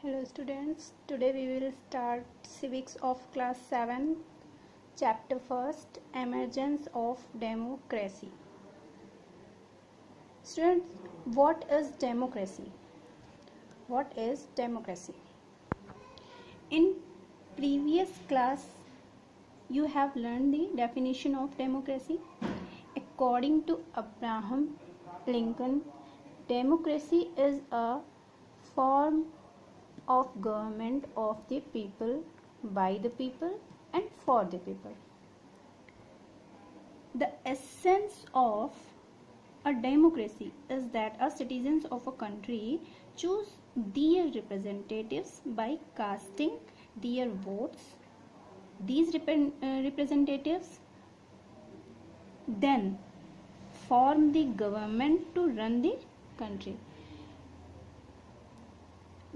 Hello students, today we will start civics of class 7, chapter 1st, emergence of democracy. Students, what is democracy? What is democracy? In previous class you have learned the definition of democracy. According to Abraham Lincoln, democracy is a form of government of the people, by the people and for the people. The essence of a democracy is that citizens of a country choose their representatives by casting their votes. These representatives then form the government to run the country.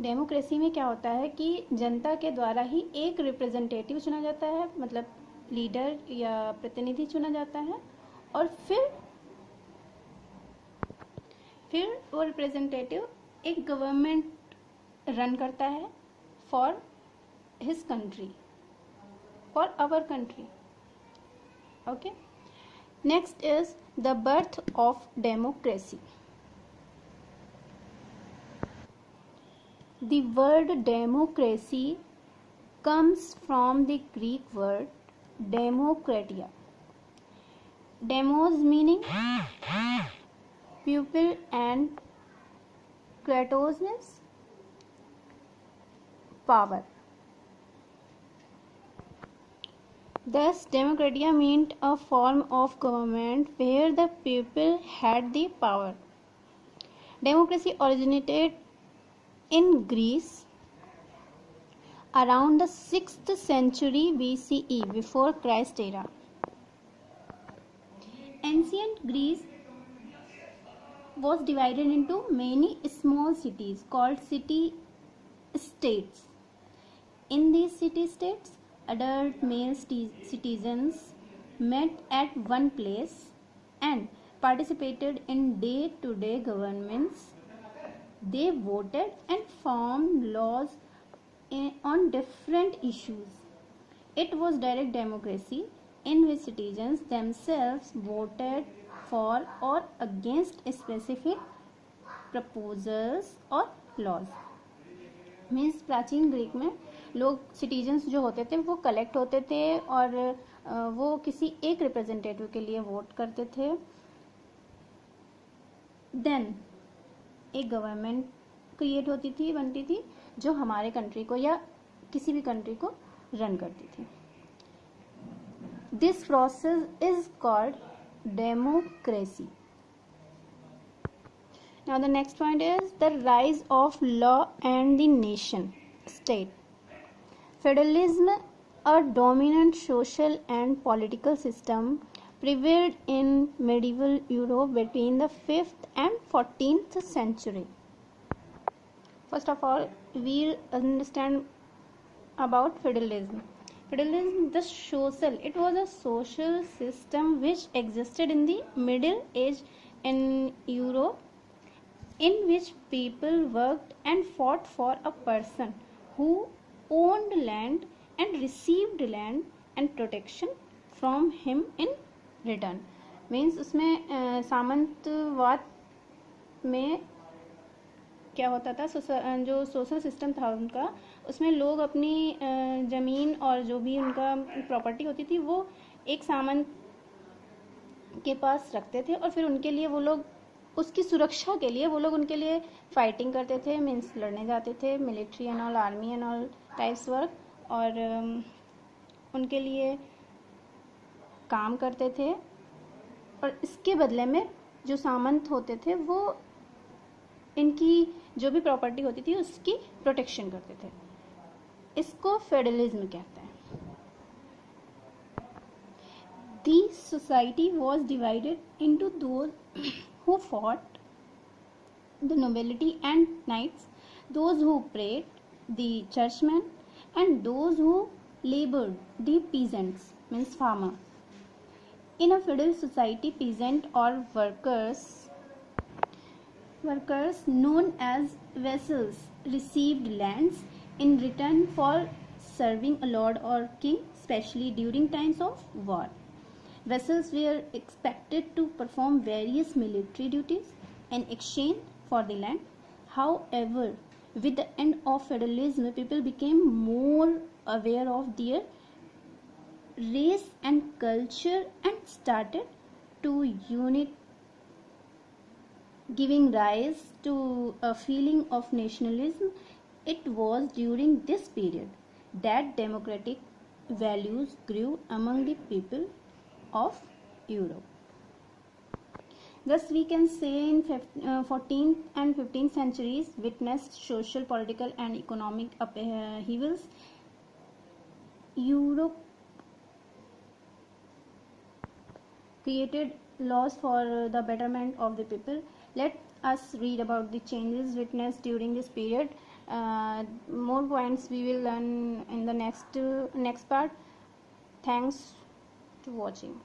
Democracy में क्या होता है कि जनता के द्वारा ही एक representative चुना जाता है, मतलब लीडर या प्रतिनिधि चुना जाता है, और फिर वो रिप्रेजेंटेटिव एक गवर्नमेंट रन करता है for his country, for our country. Okay, next is the birth of democracy. The word democracy comes from the Greek word demokratia. Demos meaning pupil and kratos means power. Thus, democratia meant a form of government where the people had the power. Democracy originated in Greece around the 6th century BCE, before Christ era. Ancient Greece was divided into many small cities called city-states. In these city-states, adult male citizens met at one place and participated in day-to-day governments. They voted and formed laws on different issues. It was direct democracy in which citizens themselves voted for or against specific proposals or laws. Means प्राचीन Greek में लोग citizens जो होते थे वो collect होते थे और वो किसी एक रिप्रेजेंटेटिव के लिए वोट करते थे. देन एक गवर्नमेंट क्रिएट होती थी, बनती थी, जो हमारे कंट्री को या किसी भी कंट्री को रन करती थी. This process is called democracy. Now the next point is the rise of law and the nation state. Federalism, a dominant social and political system, prevailed in medieval Europe between the 5th and 14th century. First of all, we'll understand about feudalism. Feudalism, it was a social system which existed in the Middle Age in Europe, in which people worked and fought for a person who owned land and received land and protection from him in return. Means उसमें सामंतवाद में क्या होता था, जो social system था उनका, उसमें लोग अपनी ज़मीन और जो भी उनका प्रॉपर्टी होती थी वो एक सामंत के पास रखते थे और फिर उनके लिए वो लोग उसकी सुरक्षा के लिए वो लोग उनके लिए फाइटिंग करते थे. मीन्स लड़ने जाते थे, military and all, army and all types work, और उनके लिए काम करते थे और इसके बदले में जो सामंत होते थे वो इनकी जो भी प्रॉपर्टी होती थी उसकी प्रोटेक्शन करते थे. इसको फेडरलिज्म कहते हैं. The society was divided into those who fought, the nobility and knights, those who prayed, the churchman, and those who laboured, the peasants means farmer. In a feudal society, peasant or workers Workers known as vassals received lands in return for serving a lord or king, especially during times of war. Vassals were expected to perform various military duties in exchange for the land. However, with the end of feudalism, people became more aware of their race and culture and started to unite, giving rise to a feeling of nationalism. It was during this period that democratic values grew among the people of Europe. Thus, we can say in 14th and 15th centuries witnessed social, political, and economic upheavals. Europe created laws for the betterment of the people. Let us read about the changes witnessed during this period. More points we will learn in the next part. Thanks to watching.